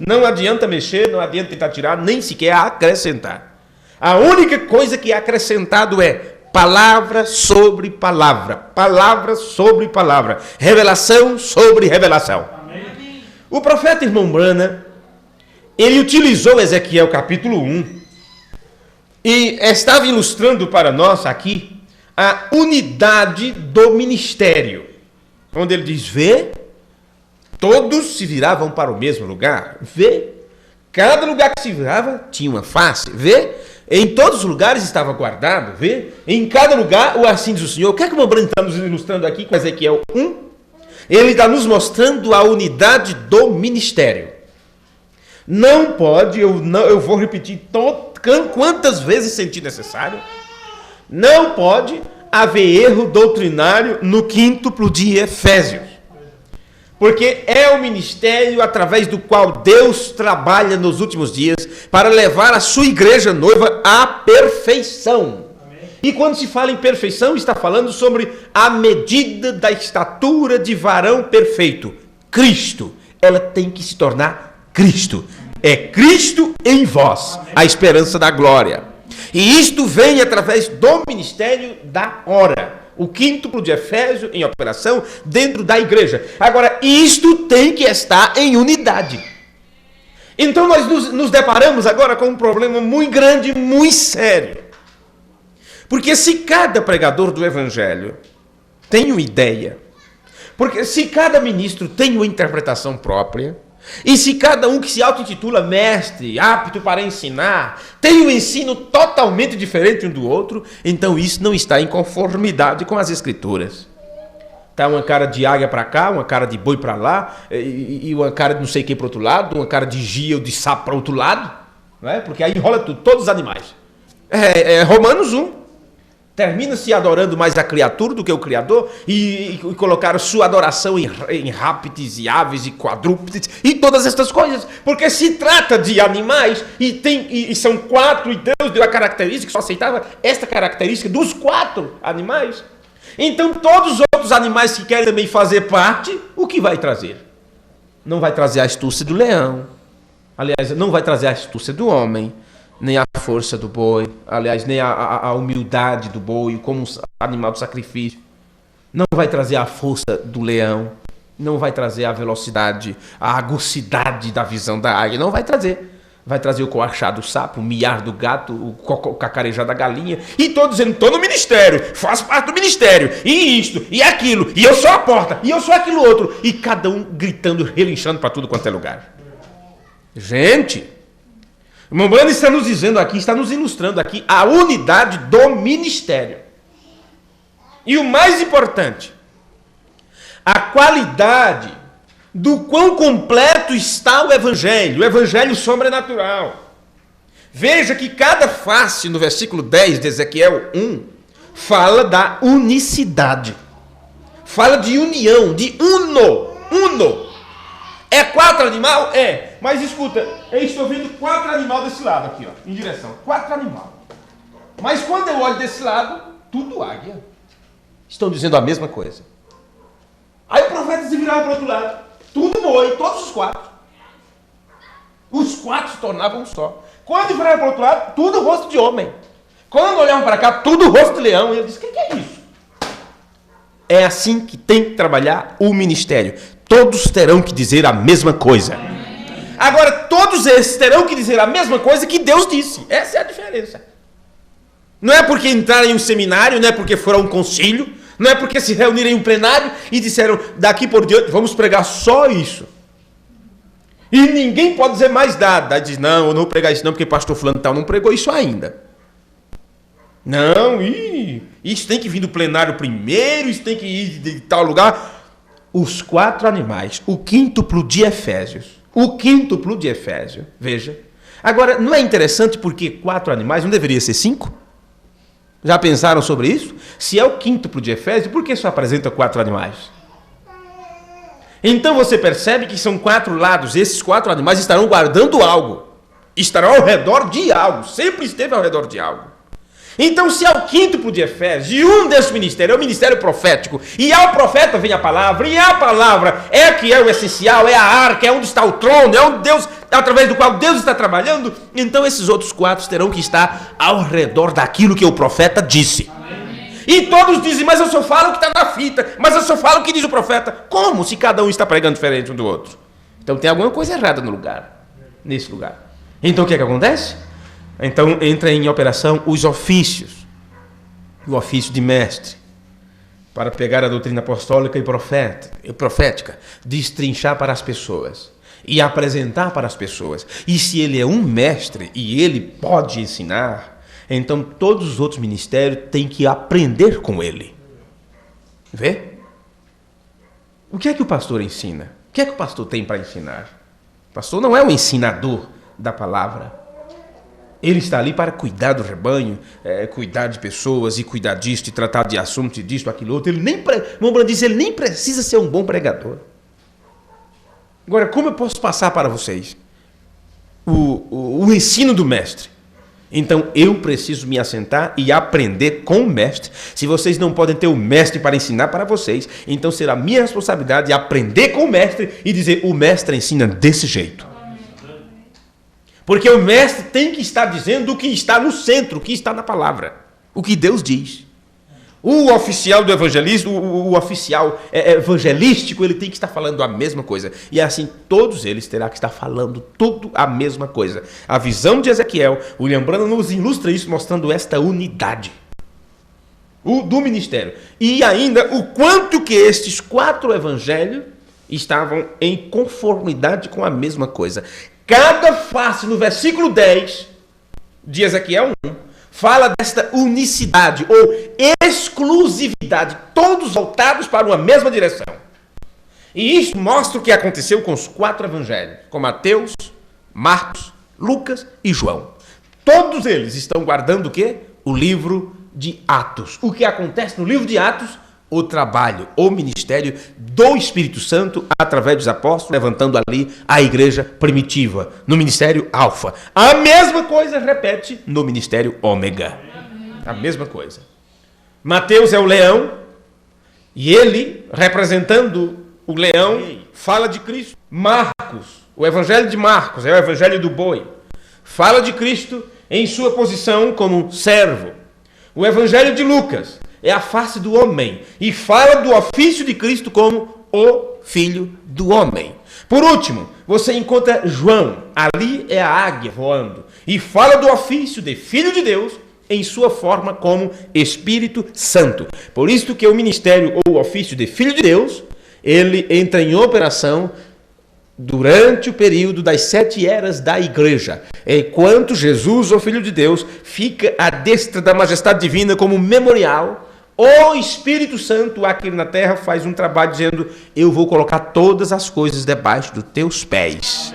Não adianta mexer, não adianta tentar tirar, nem sequer acrescentar. A única coisa que é acrescentado é palavra sobre palavra, palavra sobre palavra, revelação sobre revelação. Amém. O profeta irmão Brana, ele utilizou Ezequiel capítulo 1 e estava ilustrando para nós aqui a unidade do ministério, onde ele diz, vê, todos se viravam para o mesmo lugar, vê, cada lugar que se virava tinha uma face, vê, em todos os lugares estava guardado, vê, em cada lugar o assim diz o Senhor. O que é que o irmão Brana está nos ilustrando aqui com Ezequiel 1? Ele está nos mostrando a unidade do ministério. Não pode, eu vou repetir quantas vezes sentir necessário, não pode haver erro doutrinário no quíntuplo de Efésios. Porque é o ministério através do qual Deus trabalha nos últimos dias para levar a sua igreja noiva à perfeição. Amém. E quando se fala em perfeição, está falando sobre a medida da estatura de varão perfeito. Cristo. Ela tem que se tornar Cristo. É Cristo em vós, a esperança da glória. E isto vem através do ministério da hora. O quíntuplo de Efésio em operação dentro da igreja. Agora, isto tem que estar em unidade. Então nós nos deparamos agora com um problema muito grande, muito sério. Porque se cada pregador do evangelho tem uma ideia, porque se cada ministro tem uma interpretação própria, e se cada um que se auto-intitula mestre, apto para ensinar, tem um ensino totalmente diferente um do outro, então isso não está em conformidade com as escrituras. Está uma cara de águia para cá, uma cara de boi para lá, e uma cara de não sei o que para o outro lado, uma cara de gia ou de sapo para o outro lado, não é? Porque aí enrola tudo, todos os animais. Romanos 1. Termina se adorando mais a criatura do que o Criador e colocaram sua adoração em répteis e aves e quadrúpedes e todas estas coisas. Porque se trata de animais e são 4 e Deus deu a característica, só aceitava esta característica dos 4 animais. Então todos os outros animais que querem também fazer parte, o que vai trazer? Não vai trazer a astúcia do leão. Aliás, não vai trazer a astúcia do homem. Nem a força do boi, aliás, nem a humildade do boi como animal de sacrifício. Não vai trazer a força do leão, não vai trazer a velocidade, a agucidade da visão da águia, não vai trazer. Vai trazer o coachar do sapo, o miar do gato, o cacarejar da galinha. E estou dizendo, estou no ministério, faço parte do ministério, e isto, e aquilo, e eu sou a porta, e eu sou aquilo outro. E cada um gritando, relinchando para tudo quanto é lugar. Gente... O irmão Brana está nos dizendo aqui, está nos ilustrando aqui a unidade do ministério. E o mais importante, a qualidade do quão completo está o evangelho sobrenatural. Veja que cada face no versículo 10 de Ezequiel 1 fala da unicidade. Fala de união, de uno. É 4 animal? É. Mas escuta, eu estou vendo 4 animal desse lado aqui, ó, em direção. 4 animal. Mas quando eu olho desse lado, tudo águia. Estão dizendo a mesma coisa. Aí o profeta se virava para o outro lado. Tudo boi, todos os 4. Os 4 se tornavam um só. Quando virava para o outro lado, tudo rosto de homem. Quando olhavam para cá, tudo rosto de leão. E ele disse, o que é isso? É assim que tem que trabalhar o ministério. Todos terão que dizer a mesma coisa. Agora, todos esses terão que dizer a mesma coisa que Deus disse. Essa é a diferença. Não é porque entraram em um seminário, não é porque foram a um concílio, não é porque se reuniram em um plenário e disseram, daqui por diante, vamos pregar só isso. E ninguém pode dizer mais nada. Aí diz, não, eu não vou pregar isso não, porque pastor fulano tal não pregou isso ainda. Não, isso tem que vir do plenário primeiro, isso tem que ir de tal lugar. Os 4 animais, o quíntuplo de Efésios. Veja. Agora, não é interessante porque 4 animais, não deveria ser 5? Já pensaram sobre isso? Se é o quíntuplo de Efésios, por que só apresenta 4 animais? Então você percebe que são 4 lados, esses 4 animais estarão guardando algo. Estará ao redor de algo, sempre esteve ao redor de algo. Então, se ao quíntuplo de Efésios, e um desses ministérios é o ministério profético, e ao profeta vem a palavra, e a palavra é que é o essencial, é a arca, é onde está o trono, é onde Deus, através do qual Deus está trabalhando, então esses outros 4 terão que estar ao redor daquilo que o profeta disse. E todos dizem, mas eu só falo o que está na fita, mas eu só falo o que diz o profeta. Como se cada um está pregando diferente um do outro? Então tem alguma coisa errada no lugar, nesse lugar. Então o que é que acontece? Então entra em operação os ofícios. O ofício de mestre, para pegar a doutrina apostólica e profética, destrinchar para as pessoas e apresentar para as pessoas. E se ele é um mestre e ele pode ensinar, então todos os outros ministérios têm que aprender com ele. Vê? O que é que o pastor ensina? O que é que o pastor tem para ensinar? O pastor não é o ensinador da palavra. Ele está ali para cuidar do rebanho, cuidar de pessoas e cuidar disto, e tratar de assuntos, disto, aquilo outro. Ele nem precisa ser um bom pregador. Agora, como eu posso passar para vocês o ensino do mestre? Então, eu preciso me assentar e aprender com o mestre. Se vocês não podem ter o mestre para ensinar para vocês, então será minha responsabilidade aprender com o mestre e dizer, o mestre ensina desse jeito. Porque o mestre tem que estar dizendo o que está no centro, o que está na palavra, o que Deus diz. O oficial do evangelismo, o oficial evangelístico, ele tem que estar falando a mesma coisa. E assim, todos eles terão que estar falando tudo a mesma coisa. A visão de Ezequiel, William Branham nos ilustra isso, mostrando esta unidade do ministério. E ainda o quanto que estes 4 evangelhos estavam em conformidade com a mesma coisa. Cada face, no versículo 10 de Ezequiel 1, fala desta unicidade ou exclusividade, todos voltados para uma mesma direção. E isso mostra o que aconteceu com os 4 evangelhos, com Mateus, Marcos, Lucas e João. Todos eles estão guardando o quê? O livro de Atos. O que acontece no livro de Atos? O trabalho, o ministério do Espírito Santo através dos apóstolos, levantando ali a igreja primitiva, no ministério Alfa. A mesma coisa repete no ministério Ômega. A mesma coisa. Mateus é o leão, e ele, representando o leão, fala de Cristo. Marcos, o evangelho de Marcos, é o evangelho do boi, fala de Cristo em sua posição como servo. O evangelho de Lucas é a face do homem e fala do ofício de Cristo como o Filho do Homem. Por último, você encontra João, ali é a águia voando, e fala do ofício de Filho de Deus em sua forma como Espírito Santo. Por isso que o ministério ou o ofício de Filho de Deus, ele entra em operação durante o período das 7 eras da igreja, enquanto Jesus, o Filho de Deus, fica à destra da majestade divina como memorial. O Espírito Santo aqui na terra faz um trabalho dizendo, eu vou colocar todas as coisas debaixo dos teus pés.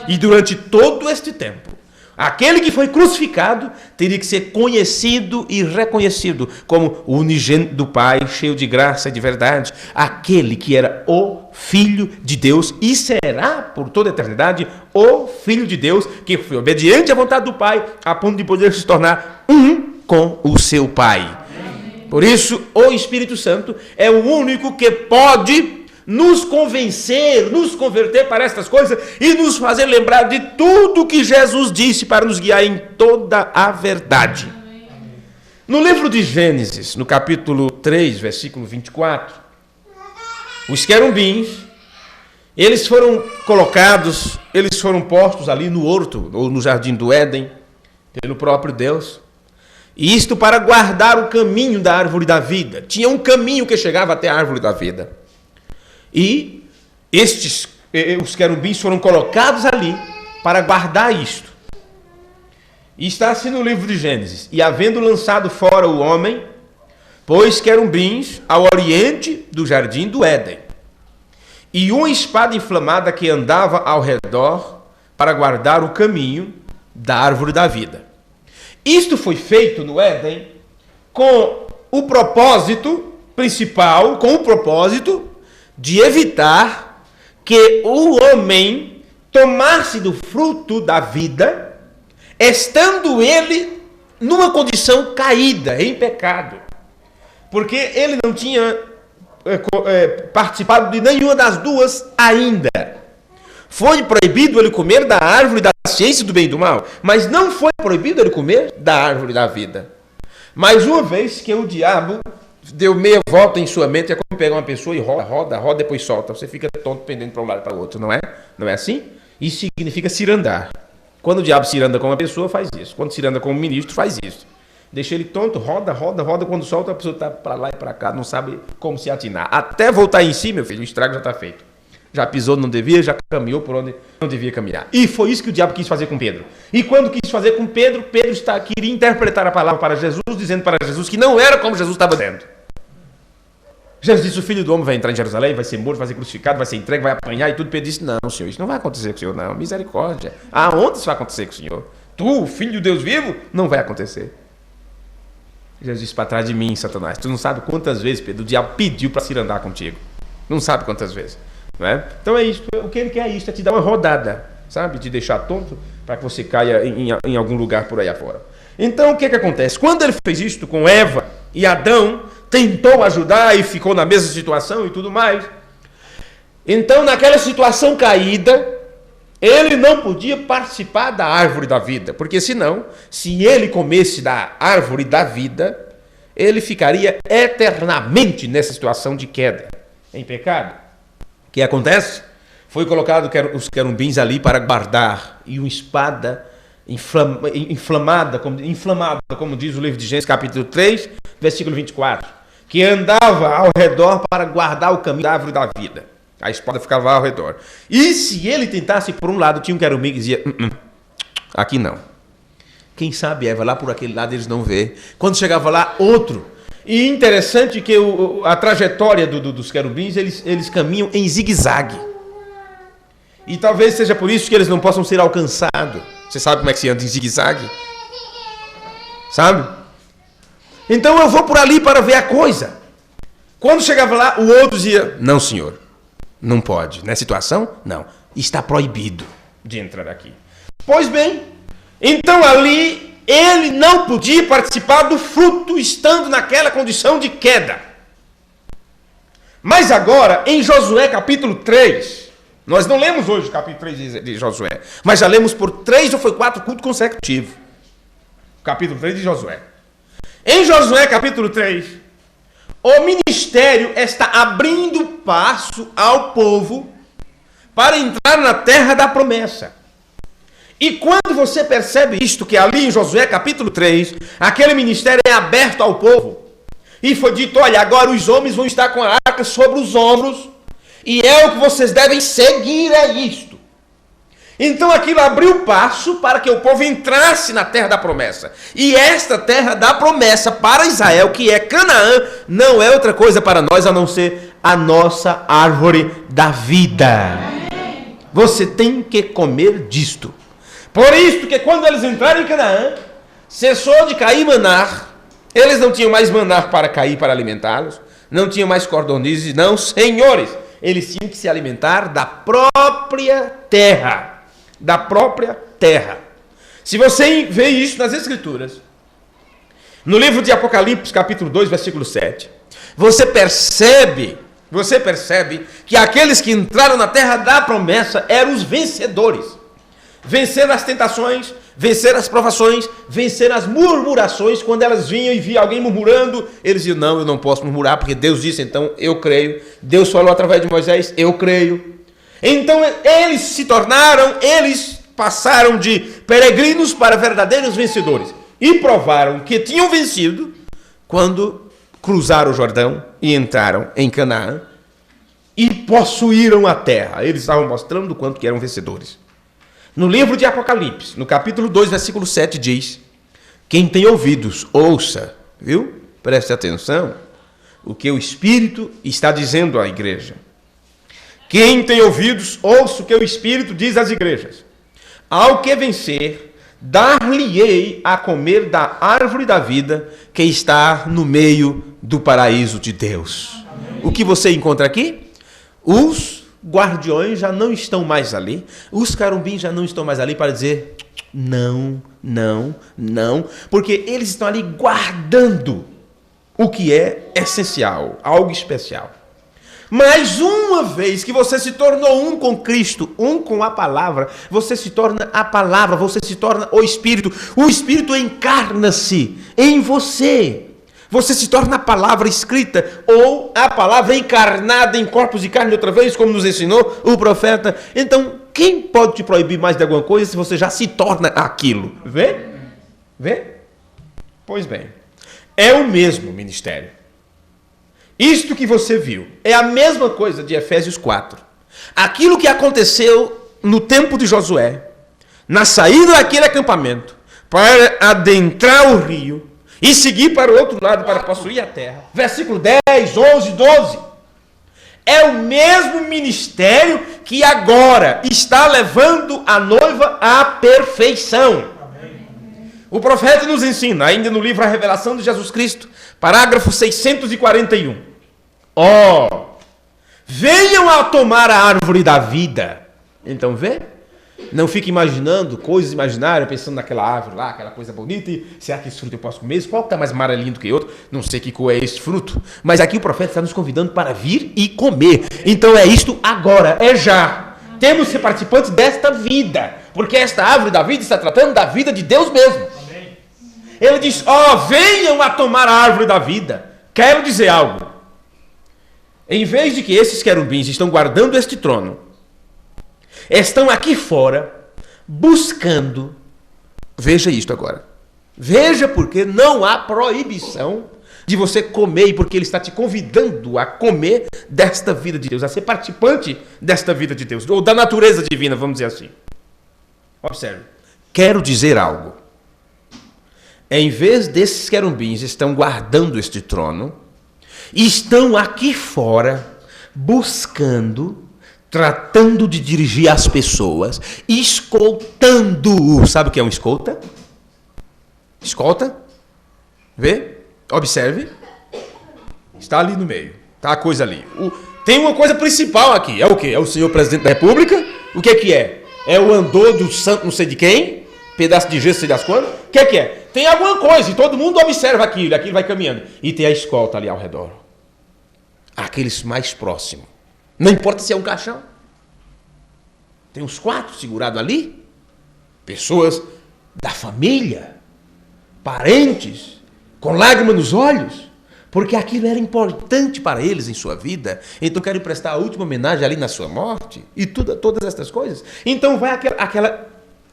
E durante todo este tempo, aquele que foi crucificado teria que ser conhecido e reconhecido como o unigênito do Pai, cheio de graça e de verdade, aquele que era o Filho de Deus e será por toda a eternidade o Filho de Deus, que foi obediente à vontade do Pai, a ponto de poder se tornar um com o seu Pai. Por isso, o Espírito Santo é o único que pode nos convencer, nos converter para estas coisas e nos fazer lembrar de tudo que Jesus disse para nos guiar em toda a verdade. No livro de Gênesis, no capítulo 3, versículo 24, os querubins, eles foram colocados, eles foram postos ali no horto, ou no jardim do Éden, pelo próprio Deus. E isto para guardar o caminho da árvore da vida. Tinha um caminho que chegava até a árvore da vida. E os querubins foram colocados ali para guardar isto. E está assim no livro de Gênesis. E havendo lançado fora o homem, pôs querubins ao oriente do jardim do Éden. E uma espada inflamada que andava ao redor para guardar o caminho da árvore da vida. Isto foi feito no Éden com o propósito principal, com o propósito de evitar que o homem tomasse do fruto da vida estando ele numa condição caída, em pecado. Porque ele não tinha participado de nenhuma das duas ainda. Foi proibido ele comer da árvore da ciência do bem e do mal, mas não foi proibido ele comer da árvore da vida. Mais uma vez que o diabo deu meia volta em sua mente, é como pegar uma pessoa e roda, depois solta. Você fica tonto pendendo para um lado e para o outro, não é? Não é assim? Isso significa cirandar. Quando o diabo ciranda com uma pessoa, faz isso. Quando ciranda com um ministro, faz isso. Deixa ele tonto, roda. Quando solta, a pessoa está para lá e para cá, não sabe como se atinar. Até voltar em si, meu filho, o estrago já está feito. Já pisou onde não devia, já caminhou por onde não devia caminhar. E foi isso que o diabo quis fazer com Pedro. E quando quis fazer com Pedro, queria interpretar a palavra para Jesus, dizendo para Jesus que não era como Jesus estava dizendo. Jesus disse: o filho do homem vai entrar em Jerusalém, vai ser morto, vai ser crucificado, vai ser entregue, vai apanhar e tudo. Pedro disse: não, Senhor, isso não vai acontecer com o Senhor, não. Misericórdia. Aonde isso vai acontecer com o Senhor? Tu, filho de Deus vivo, não vai acontecer. Jesus disse: para trás de mim, Satanás. Tu não sabe quantas vezes, Pedro, o diabo pediu para se andar contigo. Não sabe quantas vezes. Não é? Então é isso. O que ele quer é isso, é te dar uma rodada, sabe? Te deixar tonto para que você caia em algum lugar por aí afora. Então o que acontece? Quando ele fez isto com Eva e Adão, tentou ajudar e ficou na mesma situação e tudo mais. Então, naquela situação caída, ele não podia participar da árvore da vida, porque senão, se ele comesse da árvore da vida, ele ficaria eternamente nessa situação de queda, em pecado. O que acontece? Foi colocado os querubins ali para guardar, e uma espada inflamada, como diz o livro de Gênesis, capítulo 3, versículo 24, que andava ao redor para guardar o caminho da árvore da vida. A espada ficava ao redor. E se ele tentasse por um lado, tinha um querubim que dizia: aqui não. Quem sabe Eva, lá por aquele lado eles não vê. Quando chegava lá, outro. E interessante que a trajetória dos querubins, eles caminham em zigue-zague. E talvez seja por isso que eles não possam ser alcançados. Você sabe como é que se anda em zigue-zague? Sabe? Então eu vou por ali para ver a coisa. Quando chegava lá, o outro dizia: não, senhor, não pode. Nessa situação, não. Está proibido de entrar aqui. Pois bem, então ali ele não podia participar do fruto, estando naquela condição de queda. Mas agora, em Josué capítulo 3, nós não lemos hoje o capítulo 3 de Josué, mas já lemos por 3 ou foi 4 cultos consecutivos. Capítulo 3 de Josué. Em Josué capítulo 3, o ministério está abrindo passo ao povo para entrar na terra da promessa. E quando você percebe isto, que ali em Josué capítulo 3, aquele ministério é aberto ao povo, e foi dito: olha, agora os homens vão estar com a arca sobre os ombros, e é o que vocês devem seguir, é isto. Então aquilo abriu passo para que o povo entrasse na terra da promessa. E esta terra da promessa para Israel, que é Canaã, não é outra coisa para nós a não ser a nossa árvore da vida. Você tem que comer disto. Por isso que quando eles entraram em Canaã, cessou de cair maná. Eles não tinham mais maná para cair para alimentá-los. Não tinham mais cordonizes. Não, senhores. Eles tinham que se alimentar da própria terra. Da própria terra. Se você vê isso nas Escrituras, no livro de Apocalipse, capítulo 2, versículo 7, você percebe que aqueles que entraram na terra da promessa eram os vencedores. Vencer as tentações, vencer as provações, vencer as murmurações. Quando elas vinham e via alguém murmurando, eles diziam: não, eu não posso murmurar, porque Deus disse, então eu creio. Deus falou através de Moisés, eu creio. Então eles passaram de peregrinos para verdadeiros vencedores. E provaram que tinham vencido quando cruzaram o Jordão e entraram em Canaã e possuíram a terra. Eles estavam mostrando o quanto que eram vencedores. No livro de Apocalipse, no capítulo 2, versículo 7, diz: quem tem ouvidos, ouça, viu? Preste atenção o que o Espírito está dizendo à igreja. Quem tem ouvidos, ouça o que o Espírito diz às igrejas. Ao que vencer, dar-lhe-ei a comer da árvore da vida que está no meio do paraíso de Deus. Amém. O que você encontra aqui? Os guardiões já não estão mais ali, os querubins já não estão mais ali para dizer não, não, não, porque eles estão ali guardando o que é essencial, algo especial. Mas uma vez que você se tornou um com Cristo, um com a palavra, você se torna a palavra, você se torna o Espírito encarna-se em você. Você se torna a palavra escrita ou a palavra encarnada em corpos de carne outra vez, como nos ensinou o profeta. Então, quem pode te proibir mais de alguma coisa se você já se torna aquilo? Vê? Vê? Pois bem, é o mesmo ministério. Isto que você viu é a mesma coisa de Efésios 4. Aquilo que aconteceu no tempo de Josué, na saída daquele acampamento, para adentrar o rio e seguir para o outro lado para possuir a terra. Versículo 10, 11, 12. É o mesmo ministério que agora está levando a noiva à perfeição. O profeta nos ensina, ainda no livro A Revelação de Jesus Cristo, parágrafo 641. Venham a tomar a árvore da vida. Então vê? Não fique imaginando coisas imaginárias, pensando naquela árvore lá, aquela coisa bonita, e será que esse fruto eu posso comer? Qual que está mais amarelinho do que outro? Não sei que cor é esse fruto. Mas aqui o profeta está nos convidando para vir e comer. Então é isto agora, é já. Temos que ser participantes desta vida, porque esta árvore da vida está tratando da vida de Deus mesmo. Ele diz, venham a tomar a árvore da vida. Quero dizer algo. Em vez de que esses querubins estão guardando este trono, estão aqui fora, buscando, veja isto agora, veja porque não há proibição de você comer, porque ele está te convidando a comer desta vida de Deus, a ser participante desta vida de Deus, ou da natureza divina, vamos dizer assim. Observe, quero dizer algo. Em vez desses querubins estão guardando este trono, estão aqui fora, buscando, tratando de dirigir as pessoas, escoltando. Sabe o que é um escolta? Escolta? Vê? Observe. Está ali no meio. Está a coisa ali. Tem uma coisa principal aqui. É o quê? É o senhor presidente da república? O que é? É o andor do santo não sei de quem? Pedaço de gesso, sei das quantas? O que é? Tem alguma coisa e todo mundo observa aquilo vai caminhando. E tem a escolta ali ao redor. Aqueles mais próximos. Não importa se é um caixão. Tem uns 4 segurados ali. Pessoas da família. Parentes. Com lágrimas nos olhos. Porque aquilo era importante para eles em sua vida. Então querem prestar a última homenagem ali na sua morte. E todas essas coisas. Então vai aquela...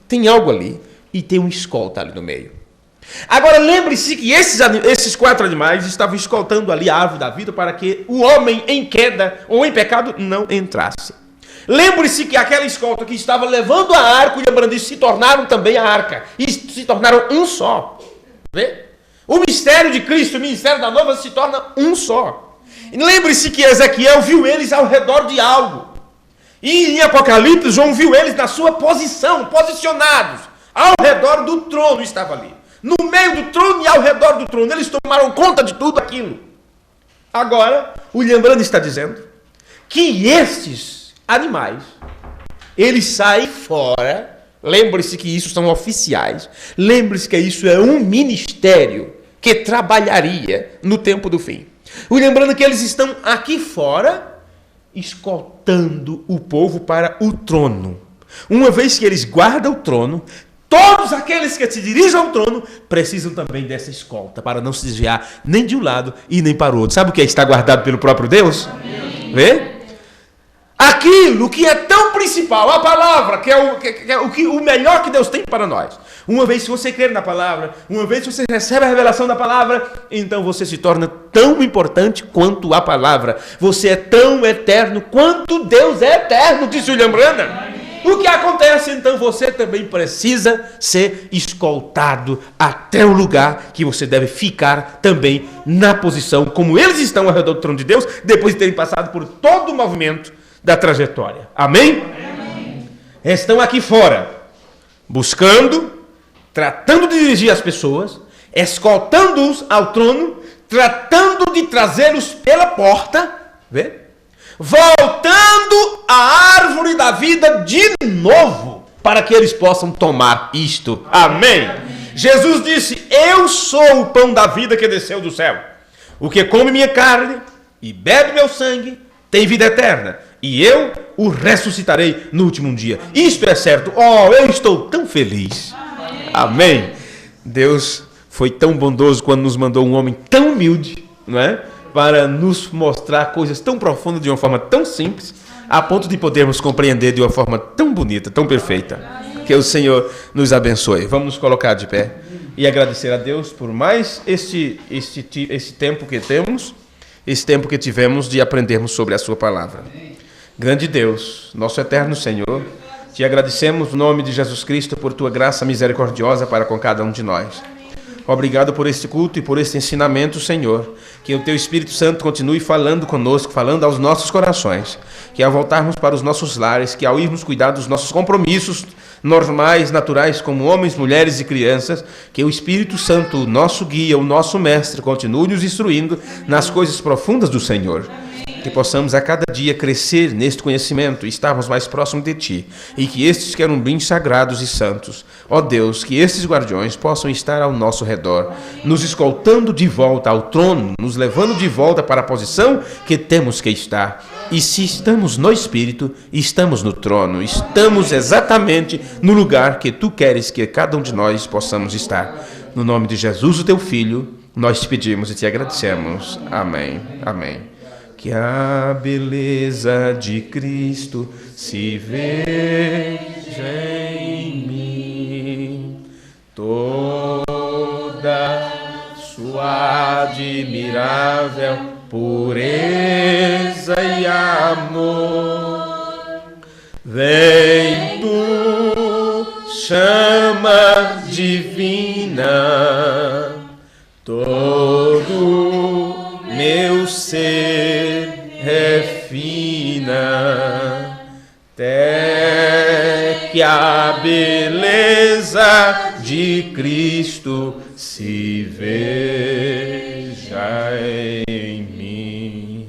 Tem algo ali. E tem um escolta ali no meio. Agora lembre-se que esses 4 animais estavam escoltando ali a árvore da vida para que o homem em queda ou em pecado não entrasse. Lembre-se que aquela escolta que estava levando a arca e a brandice se tornaram também a arca. E se tornaram um só. Vê? O mistério de Cristo, o ministério da noiva se torna um só. E lembre-se que Ezequiel viu eles ao redor de algo. E em Apocalipse, João viu eles na sua posição, posicionados. Ao redor do trono estava ali. No meio do trono e ao redor do trono. Eles tomaram conta de tudo aquilo. Agora, William Branham está dizendo que esses animais, eles saem fora. Lembre-se que isso são oficiais. Lembre-se que isso é um ministério que trabalharia no tempo do fim. William Branham que eles estão aqui fora, escoltando o povo para o trono. Uma vez que eles guardam o trono, todos aqueles que se dirigem ao trono precisam também dessa escolta para não se desviar nem de um lado e nem para o outro. Sabe o que está guardado pelo próprio Deus? Vê? Aquilo que é tão principal, a palavra, que é o melhor que Deus tem para nós. Uma vez que você crê na palavra, uma vez que você recebe a revelação da palavra, então você se torna tão importante quanto a palavra. Você é tão eterno quanto Deus é eterno, disse William Branham. O que acontece então? Você também precisa ser escoltado até o lugar que você deve ficar também na posição como eles estão ao redor do trono de Deus, depois de terem passado por todo o movimento da trajetória. Amém? Amém. Estão aqui fora, buscando, tratando de dirigir as pessoas, escoltando-os ao trono, tratando de trazê-los pela porta, vê? Voltando botando a árvore da vida de novo, para que eles possam tomar isto. Amém. Jesus disse: eu sou o pão da vida que desceu do céu. O que come minha carne e bebe meu sangue tem vida eterna, e eu o ressuscitarei no último dia. Isto é certo. Oh, eu estou tão feliz. Amém. Deus foi tão bondoso quando nos mandou um homem tão humilde, não é? Para nos mostrar coisas tão profundas de uma forma tão simples, a ponto de podermos compreender de uma forma tão bonita, tão perfeita. Que o Senhor nos abençoe. Vamos nos colocar de pé e agradecer a Deus por mais esse tempo que temos, esse tempo que tivemos de aprendermos sobre a sua palavra. Grande Deus, nosso eterno Senhor, te agradecemos no nome de Jesus Cristo por tua graça misericordiosa para com cada um de nós. Obrigado por este culto e por este ensinamento, Senhor. Que o Teu Espírito Santo continue falando conosco, falando aos nossos corações. Que ao voltarmos para os nossos lares, que ao irmos cuidar dos nossos compromissos normais, naturais, como homens, mulheres e crianças, que o Espírito Santo, o nosso guia, o nosso mestre, continue nos instruindo nas coisas profundas do Senhor. Que possamos a cada dia crescer neste conhecimento e estarmos mais próximos de Ti. E que estes querubins sagrados e santos, ó Deus, que estes guardiões possam estar ao nosso redor, nos escoltando de volta ao trono, nos levando de volta para a posição que temos que estar. E se estamos no Espírito, estamos no trono, estamos exatamente no lugar que Tu queres que cada um de nós possamos estar. No nome de Jesus, o Teu Filho, nós te pedimos e te agradecemos. Amém. Amém. Que a beleza de Cristo se veja em mim, toda sua admirável pureza e amor. Vem tu, chama divina, todo meu ser refina, até que a beleza de Cristo se veja em mim.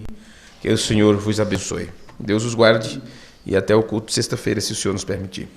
Que o Senhor vos abençoe. Deus os guarde e até o culto de sexta-feira, se o Senhor nos permitir.